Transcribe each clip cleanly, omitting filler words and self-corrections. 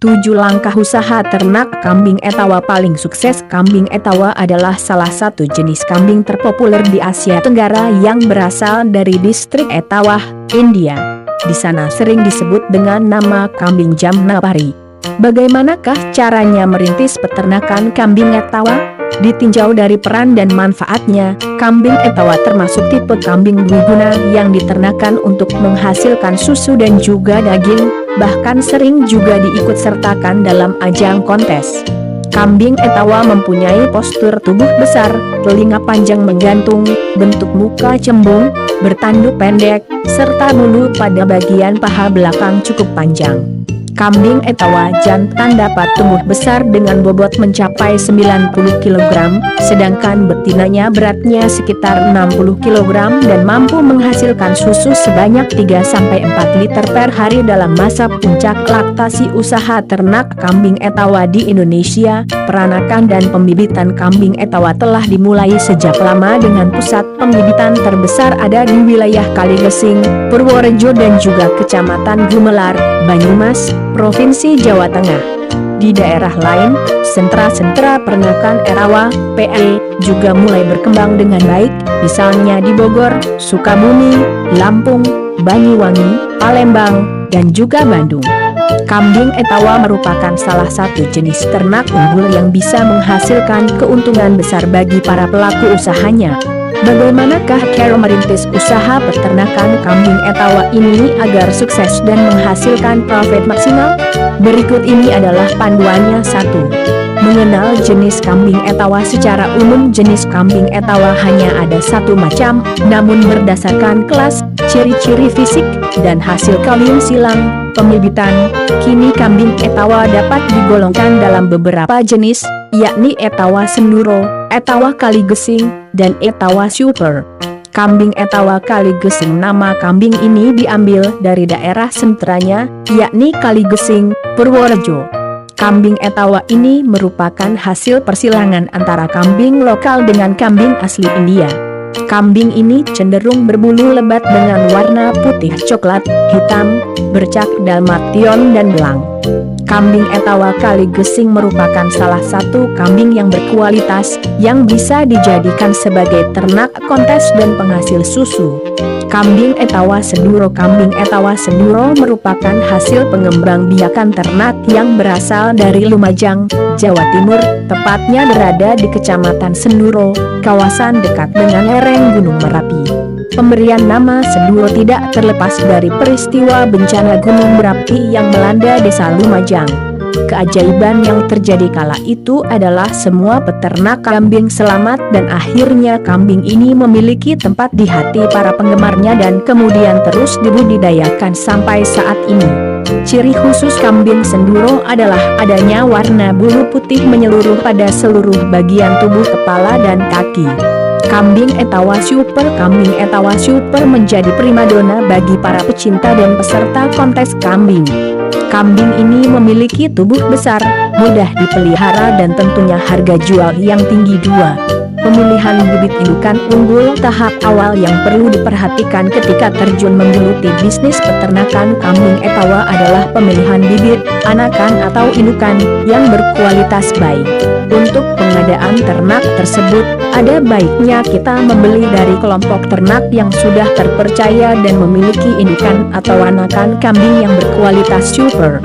7 langkah usaha ternak kambing Etawa paling sukses. Kambing Etawa adalah salah satu jenis kambing terpopuler di Asia Tenggara yang berasal dari distrik Etawa, India. Di sana sering disebut dengan nama kambing Jamnapari. Bagaimanakah caranya merintis peternakan kambing Etawa? Ditinjau dari peran dan manfaatnya, kambing Etawa termasuk tipe kambing dwiguna yang diternakan untuk menghasilkan susu dan juga daging, bahkan sering juga diikutsertakan dalam ajang kontes. Kambing Etawa mempunyai postur tubuh besar, telinga panjang menggantung, bentuk muka cembung, bertanduk pendek, serta bulu pada bagian paha belakang cukup panjang. Kambing Etawa jantan dapat tumbuh besar dengan bobot mencapai 90 kg, sedangkan betinanya beratnya sekitar 60 kg dan mampu menghasilkan susu sebanyak 3-4 liter per hari dalam masa puncak laktasi. Usaha ternak kambing Etawa di Indonesia. Peranakan dan pembibitan kambing Etawa telah dimulai sejak lama dengan pusat pembibitan terbesar ada di wilayah Kaligesing, Purworejo dan juga Kecamatan Gumelar, Banyumas, Provinsi Jawa Tengah. Di daerah lain, sentra-sentra peternakan Etawa (PE) juga mulai berkembang dengan baik, misalnya di Bogor, Sukabumi, Lampung, Banyuwangi, Palembang, dan juga Bandung. Kambing Etawa merupakan salah satu jenis ternak unggul yang bisa menghasilkan keuntungan besar bagi para pelaku usahanya. Bagaimanakah cara merintis usaha peternakan kambing Etawa ini agar sukses dan menghasilkan profit maksimal? Berikut ini adalah panduannya. 1. Mengenal jenis kambing Etawa. Secara umum jenis kambing Etawa hanya ada satu macam, namun berdasarkan kelas, ciri-ciri fisik, dan hasil kawin silang, pembibitan, kini kambing Etawa dapat digolongkan dalam beberapa jenis, yakni Etawa Senduro, Etawa Kaligesing, dan Etawa Super. Kambing Etawa Kaligesing. Nama kambing ini diambil dari daerah sentranya, yakni Kaligesing, Purworejo. Kambing Etawa ini merupakan hasil persilangan antara kambing lokal dengan kambing asli India. Kambing ini cenderung berbulu lebat dengan warna putih coklat, hitam, bercak dalmation dan belang. Kambing Etawa Kaligesing merupakan salah satu kambing yang berkualitas, yang bisa dijadikan sebagai ternak kontes dan penghasil susu. Kambing Etawa Senduro. Kambing Etawa Senduro merupakan hasil pengembangbiakan ternak yang berasal dari Lumajang, Jawa Timur, tepatnya berada di Kecamatan Senduro, kawasan dekat dengan lereng Gunung Merapi. Pemberian nama Senduro tidak terlepas dari peristiwa bencana Gunung Merapi yang melanda desa Lumajang. Keajaiban yang terjadi kala itu adalah semua peternak kambing selamat dan akhirnya kambing ini memiliki tempat di hati para penggemarnya dan kemudian terus dibudidayakan sampai saat ini. Ciri khusus kambing Senduro adalah adanya warna bulu putih menyeluruh pada seluruh bagian tubuh kepala dan kaki. Kambing Etawa Super. Kambing Etawa Super menjadi primadona bagi para pecinta dan peserta kontes kambing. Kambing ini memiliki tubuh besar, mudah dipelihara dan tentunya harga jual yang tinggi. 2. Pemilihan bibit indukan unggul. Tahap awal yang perlu diperhatikan ketika terjun menggeluti bisnis peternakan kambing Etawa adalah pemilihan bibit, anakan atau indukan, yang berkualitas baik. Untuk pengadaan ternak tersebut, ada baiknya kita membeli dari kelompok ternak yang sudah terpercaya dan memiliki indukan atau anakan kambing yang berkualitas super.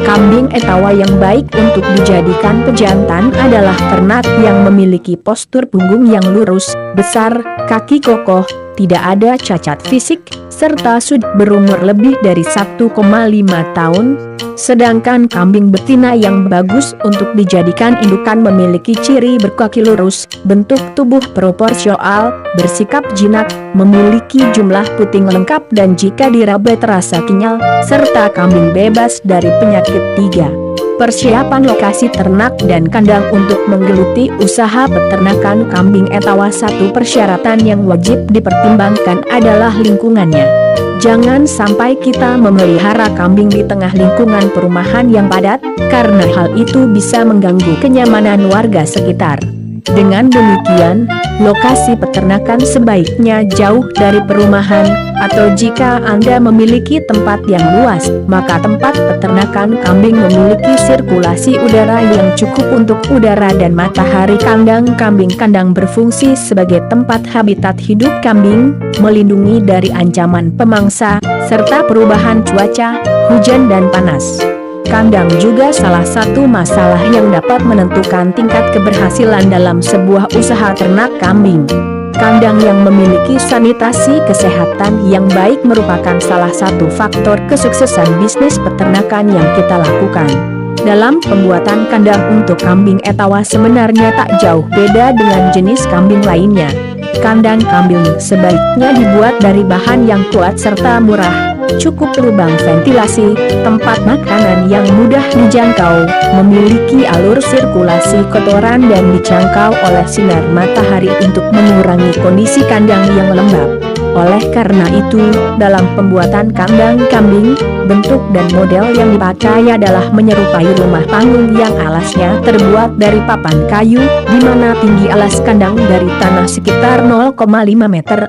Kambing Etawa yang baik untuk dijadikan pejantan adalah ternak yang memiliki postur punggung yang lurus, besar, kaki kokoh, tidak ada cacat fisik, serta sudah berumur lebih dari 1,5 tahun. Sedangkan kambing betina yang bagus untuk dijadikan indukan memiliki ciri berkaki lurus, bentuk tubuh proporsional, bersikap jinak, memiliki jumlah puting lengkap dan jika diraba terasa kenyal, serta kambing bebas dari penyakit. 3. Persiapan lokasi ternak dan kandang. Untuk menggeluti usaha peternakan kambing Etawa, satu persyaratan yang wajib dipertimbangkan adalah lingkungannya. Jangan sampai kita memelihara kambing di tengah lingkungan perumahan yang padat, karena hal itu bisa mengganggu kenyamanan warga sekitar. Dengan demikian, lokasi peternakan sebaiknya jauh dari perumahan, atau jika Anda memiliki tempat yang luas, maka tempat peternakan kambing memiliki sirkulasi udara yang cukup untuk udara dan matahari. Kandang kambing berfungsi sebagai tempat habitat hidup kambing, melindungi dari ancaman pemangsa, serta perubahan cuaca, hujan dan panas. Kandang juga salah satu masalah yang dapat menentukan tingkat keberhasilan dalam sebuah usaha ternak kambing. Kandang yang memiliki sanitasi kesehatan yang baik merupakan salah satu faktor kesuksesan bisnis peternakan yang kita lakukan. Dalam pembuatan kandang untuk kambing etawa sebenarnya tak jauh beda dengan jenis kambing lainnya. Kandang kambing sebaiknya dibuat dari bahan yang kuat serta murah. Cukup lubang ventilasi, tempat makanan yang mudah dijangkau, memiliki alur sirkulasi kotoran dan dijangkau oleh sinar matahari untuk mengurangi kondisi kandang yang lembab. Oleh karena itu, dalam pembuatan kandang kambing, bentuk dan model yang dipakai adalah menyerupai rumah panggung yang alasnya terbuat dari papan kayu, di mana tinggi alas kandang dari tanah sekitar 0,5 meter.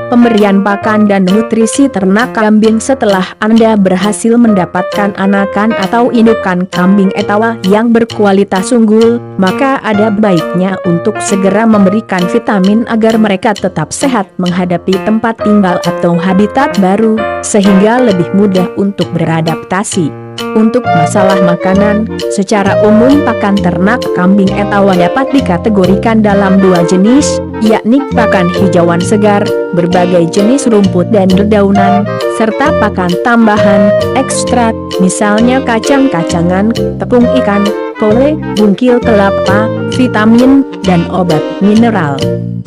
Pemberian pakan dan nutrisi ternak kambing. Setelah Anda berhasil mendapatkan anakan atau indukan kambing etawa yang berkualitas unggul, maka ada baiknya untuk segera memberikan vitamin agar mereka tetap sehat menghadapi tempat tinggal atau habitat baru, sehingga lebih mudah untuk beradaptasi. Untuk masalah makanan, secara umum pakan ternak kambing etawa dapat dikategorikan dalam dua jenis, yakni pakan hijauan segar, berbagai jenis rumput dan dedaunan, serta pakan tambahan, ekstrak, misalnya kacang-kacangan, tepung ikan, kole, bungkil kelapa, vitamin, dan obat mineral.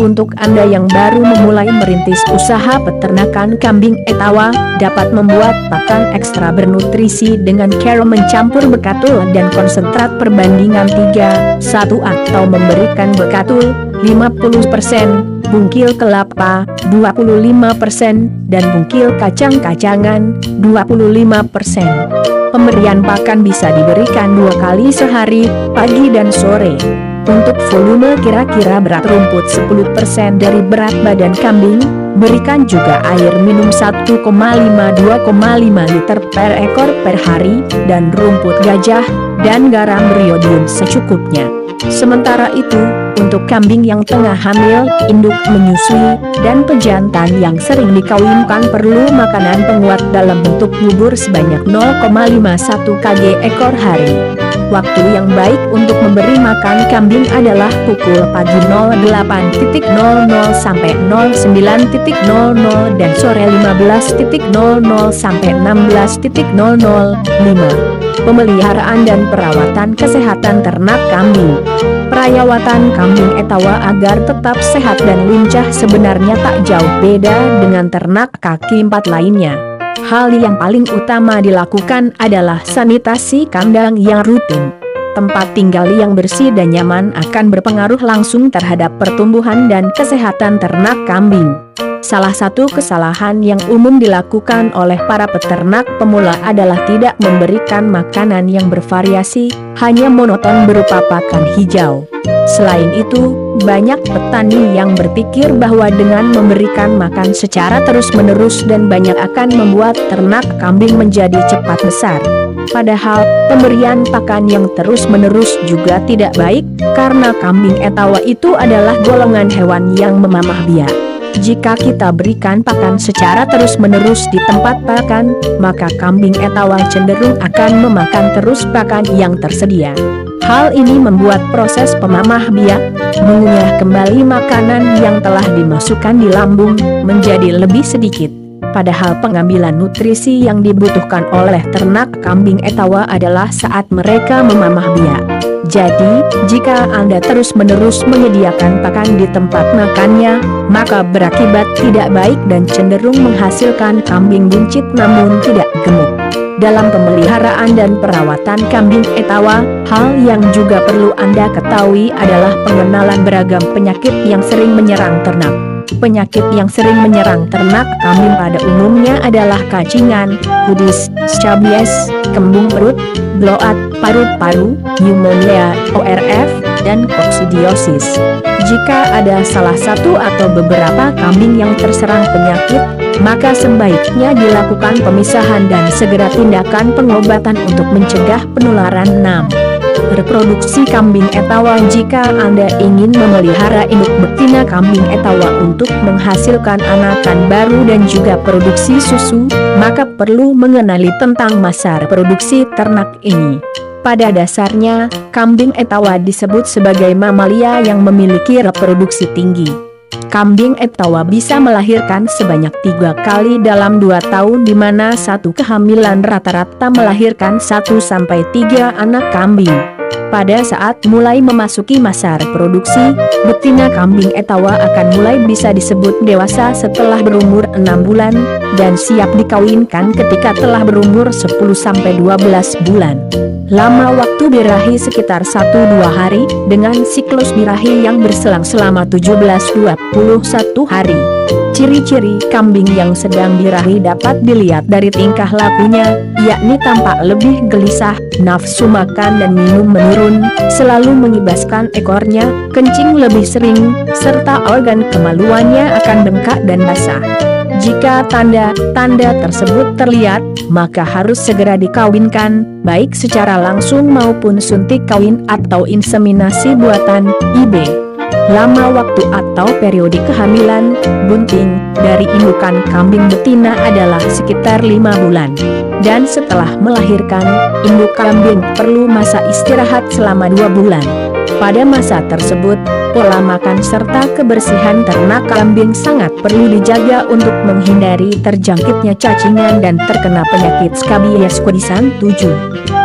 Untuk Anda yang baru memulai merintis usaha peternakan kambing etawa, dapat membuat pakan ekstra bernutrisi dengan cara mencampur bekatul dan konsentrat perbandingan 3:1 atau memberikan bekatul 50%, bungkil kelapa 25%, dan bungkil kacang-kacangan 25%. Pemberian pakan bisa diberikan 2 kali sehari, pagi dan sore. Untuk volume kira-kira berat rumput 10% dari berat badan kambing, berikan juga air minum 1,5-2,5 liter per ekor per hari, dan rumput gajah, dan garam beriodium secukupnya. Sementara itu, untuk kambing yang tengah hamil, induk menyusui, dan pejantan yang sering dikawinkan perlu makanan penguat dalam bentuk bubur sebanyak 0,51 kg ekor hari. Waktu yang baik untuk memberi makan kambing adalah pukul pagi 08.00 sampai 09.00 dan sore 15.00 sampai 16.00. Pemeliharaan dan perawatan kesehatan ternak kambing. Perawatan kambing etawa agar tetap sehat dan lincah sebenarnya tak jauh beda dengan ternak kaki 4 lainnya. Hal yang paling utama dilakukan adalah sanitasi kandang yang rutin. Tempat tinggal yang bersih dan nyaman akan berpengaruh langsung terhadap pertumbuhan dan kesehatan ternak kambing. Salah satu kesalahan yang umum dilakukan oleh para peternak pemula adalah tidak memberikan makanan yang bervariasi, hanya monoton berupa pakan hijau. Selain itu, banyak petani yang berpikir bahwa dengan memberikan makan secara terus-menerus dan banyak akan membuat ternak kambing menjadi cepat besar. Padahal, pemberian pakan yang terus-menerus juga tidak baik, karena kambing etawa itu adalah golongan hewan yang memamah biak. Jika kita berikan pakan secara terus-menerus di tempat pakan, maka kambing etawa cenderung akan memakan terus pakan yang tersedia. Hal ini membuat proses pemamah biak, mengunyah kembali makanan yang telah dimasukkan di lambung, menjadi lebih sedikit. Padahal pengambilan nutrisi yang dibutuhkan oleh ternak kambing etawa adalah saat mereka memamah biak. Jadi, jika Anda terus-menerus menyediakan pakan di tempat makannya, maka berakibat tidak baik dan cenderung menghasilkan kambing buncit namun tidak gemuk. Dalam pemeliharaan dan perawatan kambing etawa, hal yang juga perlu Anda ketahui adalah pengenalan beragam penyakit yang sering menyerang ternak. Penyakit yang sering menyerang ternak kambing pada umumnya adalah kacingan, kudis, scabies, kembung perut, bloat, paru-paru, pneumonia, ORF, dan koksidiosis. Jika ada salah satu atau beberapa kambing yang terserang penyakit, maka sebaiknya dilakukan pemisahan dan segera tindakan pengobatan untuk mencegah penularan. 6. Reproduksi kambing etawa. Jika Anda ingin memelihara induk betina kambing etawa untuk menghasilkan anakan baru dan juga produksi susu, maka perlu mengenali tentang masa reproduksi ternak ini. Pada dasarnya, kambing etawa disebut sebagai mamalia yang memiliki reproduksi tinggi. Kambing etawa bisa melahirkan sebanyak 3 kali dalam 2 tahun, di mana satu kehamilan rata-rata melahirkan 1-3 anak kambing. Pada saat mulai memasuki masa reproduksi, betina kambing etawa akan mulai bisa disebut dewasa setelah berumur 6 bulan, dan siap dikawinkan ketika telah berumur 10-12 bulan. Lama waktu birahi sekitar 1-2 hari, dengan siklus birahi yang berselang selama 17-21 hari. Ciri-ciri kambing yang sedang birahi dapat dilihat dari tingkah lakunya, yakni tampak lebih gelisah, nafsu makan dan minum menurun, selalu mengibaskan ekornya, kencing lebih sering, serta organ kemaluannya akan bengkak dan basah. Jika tanda-tanda tersebut terlihat, maka harus segera dikawinkan, baik secara langsung maupun suntik kawin atau inseminasi buatan, IB. Lama waktu atau periode kehamilan, bunting, dari indukan kambing betina adalah sekitar 5 bulan. Dan setelah melahirkan, induk kambing perlu masa istirahat selama 2 bulan. Pada masa tersebut, pola makan serta kebersihan ternak kambing sangat perlu dijaga untuk menghindari terjangkitnya cacingan dan terkena penyakit Scabies kudisan. 7.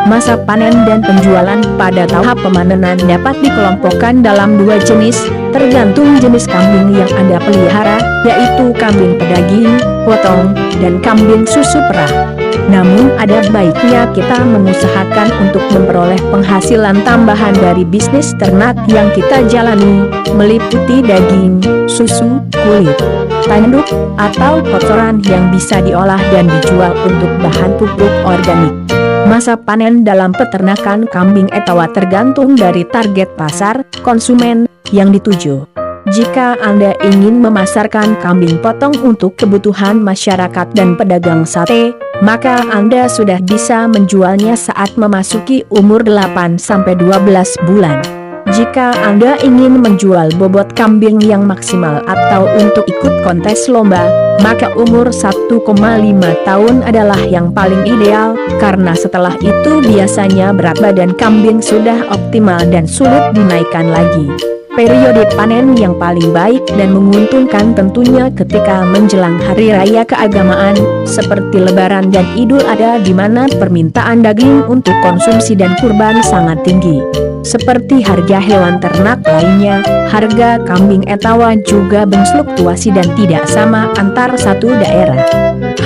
Masa panen dan penjualan. Pada tahap pemanenan dapat dikelompokkan dalam 2 jenis, tergantung jenis kambing yang Anda pelihara, yaitu kambing pedaging, potong, dan kambing susu perah. Namun ada baiknya kita mengusahakan untuk memperoleh penghasilan tambahan dari bisnis ternak yang kita jalani, meliputi daging, susu, kulit, tanduk, atau kotoran yang bisa diolah dan dijual untuk bahan pupuk organik. Masa panen dalam peternakan kambing etawa tergantung dari target pasar konsumen yang dituju. Jika Anda ingin memasarkan kambing potong untuk kebutuhan masyarakat dan pedagang sate, maka Anda sudah bisa menjualnya saat memasuki umur 8-12 bulan. Jika Anda ingin menjual bobot kambing yang maksimal atau untuk ikut kontes lomba, maka umur 1,5 tahun adalah yang paling ideal, karena setelah itu biasanya berat badan kambing sudah optimal dan sulit dinaikkan lagi. Periode panen yang paling baik dan menguntungkan tentunya ketika menjelang hari raya keagamaan, seperti Lebaran dan Idul Adha, di mana permintaan daging untuk konsumsi dan kurban sangat tinggi. Seperti harga hewan ternak lainnya, harga kambing etawa juga berfluktuasi dan tidak sama antar satu daerah.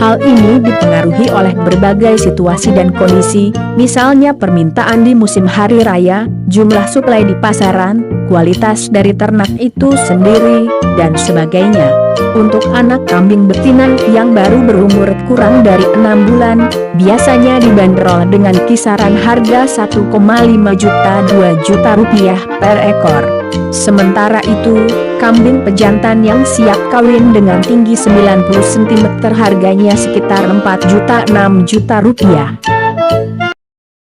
Hal ini dipengaruhi oleh berbagai situasi dan kondisi, misalnya permintaan di musim hari raya, jumlah suplai di pasaran, kualitas dari ternak itu sendiri, dan sebagainya. Untuk anak kambing betina yang baru berumur kurang dari 6 bulan, biasanya dibanderol dengan kisaran harga 1,5 juta-2 juta rupiah per ekor. Sementara itu, kambing pejantan yang siap kawin dengan tinggi 90 cm harganya sekitar 4 juta-6 juta rupiah.